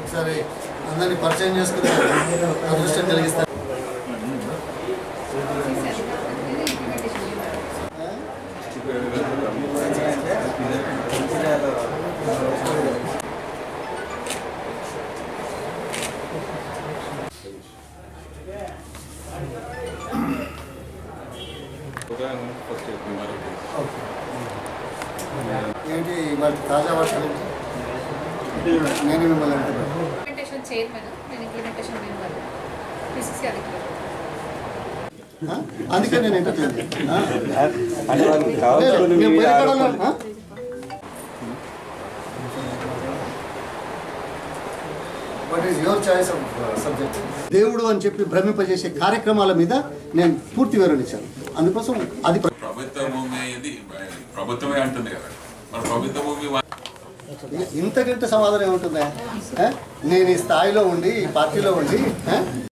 ఒకసారి అందరినీ పరిచయం చేసుకుని అదృష్టం కలిగిస్తారు. ఏంటి వాటి తాజా వర్షాలు నేను మిమ్మల్ని ఇంప్లిమెంటేషన్ చైర్మన్, నేను ఇంప్లిమెంటేషన్ మెంబర్, పిసిసి అధికారి. అందుకే నేను entertain what is your choice of subject. దేవుడు అని చెప్పి భ్రమింపజేసే కార్యక్రమాల మీద నేను పూర్తి వివరణ ఇచ్చాను. అందుకోసం అది ప్రభుత్వ భూమి అనేది ప్రభుత్వమే అంటుంది కదా, మన ప్రభుత్వ భూమి ఇంతకంటే సమాధానం ఏముంటుందా? నేను ఈ స్థాయిలో ఉండి ఈ పార్టీలో ఉండి